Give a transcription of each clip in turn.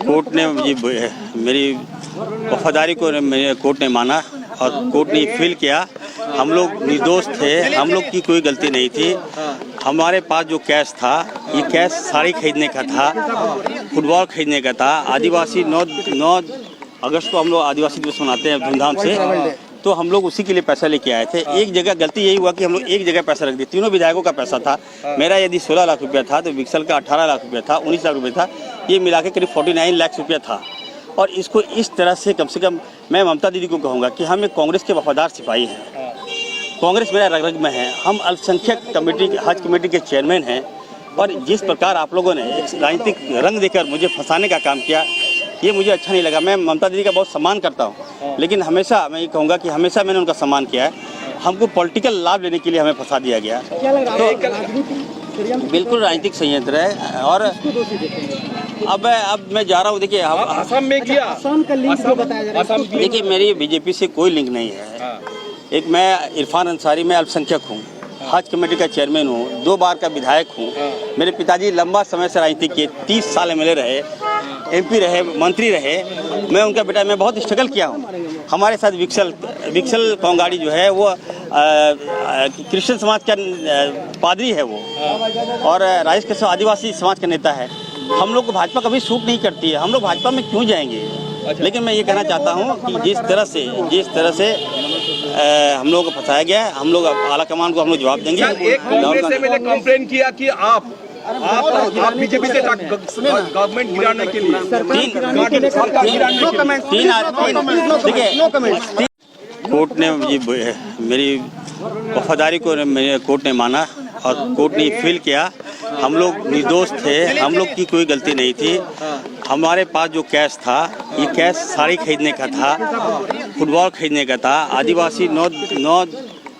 Court ने मेरी वफादारी को कोर्ट ने माना और कोर्ट ने फील किया। हम लोग निर्दोष थे, हम लोग की कोई गलती नहीं थी। हमारे पास जो कैश था, ये कैश साड़ी खरीदने का था, फुटबॉल खरीदने का था। आदिवासी 9 अगस्त को हम लोग आदिवासी दिवस मनाते हैं धूमधाम से, तो हम लोग उसी के लिए पैसा लेके आए थे। एक जगह गलती यही हुआ कि हम लोग एक जगह पैसा रख दिए। तीनों विधायकों का पैसा था। मेरा यदि 16 लाख रुपया था तो विक्सल का 18 लाख रुपया था, 19 लाख रुपया था। ये मिला के करीब 49 लाख रुपया था। और इसको इस तरह से कम मैं ममता दीदी को कहूँगा कि हम एक कांग्रेस के वफादार सिपाही हैं। कांग्रेस मेरा रग रग में है। हम अल्पसंख्यक कमेटी, हज कमेटी के चेयरमैन हैं। और जिस प्रकार आप लोगों ने एक राजनीतिक रंग देकर मुझे फंसाने का काम किया, ये मुझे अच्छा नहीं लगा। मैं ममता दीदी का बहुत सम्मान करता हूँ, लेकिन हमेशा मैं ये कहूँगा कि हमेशा मैंने उनका सम्मान किया है। हमको पॉलिटिकल लाभ लेने के लिए हमें फंसा दिया गया। तो बिल्कुल राजनीतिक षड्यंत्र है। और अब मैं जा रहा हूँ। देखिए, असम में किया, असम का लिंक जो बताया जा रहा है। देखिए, मेरी बीजेपी से कोई लिंक नहीं है। एक मैं इरफान अंसारी, मैं अल्पसंख्यक हूँ, हज कमेटी का चेयरमैन हूँ, 2 बार का विधायक हूँ। मेरे पिताजी लंबा समय से राजनीति किए, 30 साल एमएलए रहे, एमपी रहे, मंत्री रहे। मैं उनका बेटा, मैं बहुत स्ट्रगल किया हूँ। हमारे साथ विक्सल कोंगाड़ी जो है वो क्रिश्चियन समाज का पादरी है वो, और राजेश कश्यप आदिवासी समाज का नेता है। हम लोग को भाजपा कभी सूट नहीं करती है। हम लोग भाजपा में क्यों जाएंगे? लेकिन मैं ये कहना चाहता हूँ कि जिस तरह से हम लोगों को फंसाया गया है, हम लोग आला कमान को हम लोग जवाब देंगे। एक कांग्रेस एमएलए कंप्लेन किया कि आप बीजेपी से गवर्नमेंट गिराने के लिए देखिए, कोर्ट ने मेरी वफादारी को कोर्ट ने माना और कोर्ट ने फील किया। हम लोग निर्दोष थे, हम लोग की कोई गलती नहीं थी। हमारे पास जो कैश था, ये कैश साड़ी खरीदने का था, फुटबॉल खरीदने का था। आदिवासी 9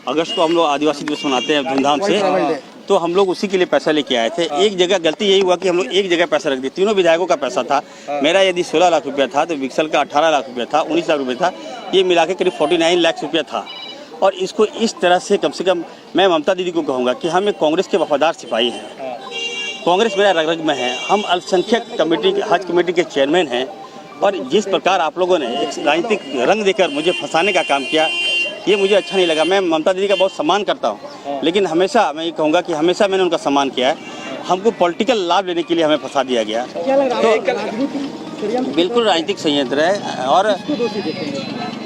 अगस्त को हम लोग आदिवासी दिवस मनाते हैं धूमधाम से, तो हम लोग उसी के लिए पैसा लेके आए थे। एक जगह गलती यही हुआ कि हम लोग एक जगह पैसा रख दिए। तीनों विधायकों का पैसा था। मेरा यदि 16 लाख रुपया था तो विक्सल का 18 लाख रुपया था, 19 लाख रुपया था। ये मिला के करीब 49 लाख रुपया था। और इसको इस तरह से कम मैं ममता दीदी को कहूँगा कि हम एक कांग्रेस के वफादार सिपाही हैं। कांग्रेस मेरा रग रग में है। हम अल्पसंख्यक कमेटी, हज कमेटी के चेयरमैन हैं। और जिस प्रकार आप लोगों ने एक राजनीतिक रंग देकर मुझे फंसाने का काम किया, ये मुझे अच्छा नहीं लगा। मैं ममता दीदी का बहुत सम्मान करता हूँ, लेकिन हमेशा मैं ये कहूँगा कि हमेशा मैंने उनका सम्मान किया है। हमको पॉलिटिकल लाभ लेने के लिए हमें फंसा दिया गया। तो बिल्कुल राजनीतिक षड्यंत्र है। और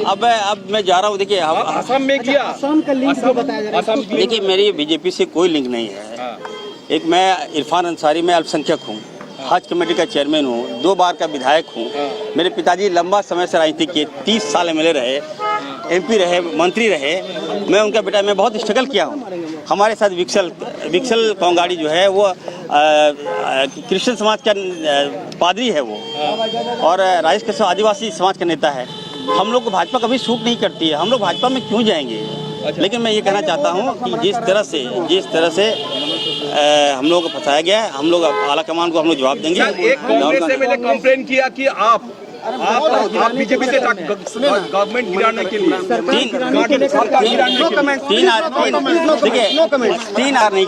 अब मैं जा रहा हूँ। देखिए, असम में किया, असम का लिंक जो बताया जा रहा है। देखिए, मेरी बीजेपी से कोई लिंक नहीं है। एक मैं इरफान अंसारी, मैं अल्पसंख्यक हूँ, हज कमेटी का चेयरमैन हूँ, 2 बार का विधायक हूँ। मेरे पिताजी लंबा समय से राजनीति किए, 30 साल एमएलए रहे, एमपी रहे, मंत्री रहे। मैं उनका बेटा, मैं बहुत स्ट्रगल किया हूँ। हमारे साथ विक्सल कोंगाड़ी जो है वो क्रिश्चियन समाज का पादरी है वो, और राजेश कश्यप आदिवासी समाज का नेता है। हम लोग को भाजपा कभी सूट नहीं करती है। हम लोग भाजपा में क्यों जाएंगे? लेकिन मैं ये कहना चाहता हूँ कि जिस तरह से हम लोगों को फंसाया गया है, हम लोग आला कमान को हम लोग जवाब देंगे। एक कांग्रेस एमएलए कंप्लेन किया कि आप बीजेपी से गवर्नमेंट गिराने के लिए 3 आर नहीं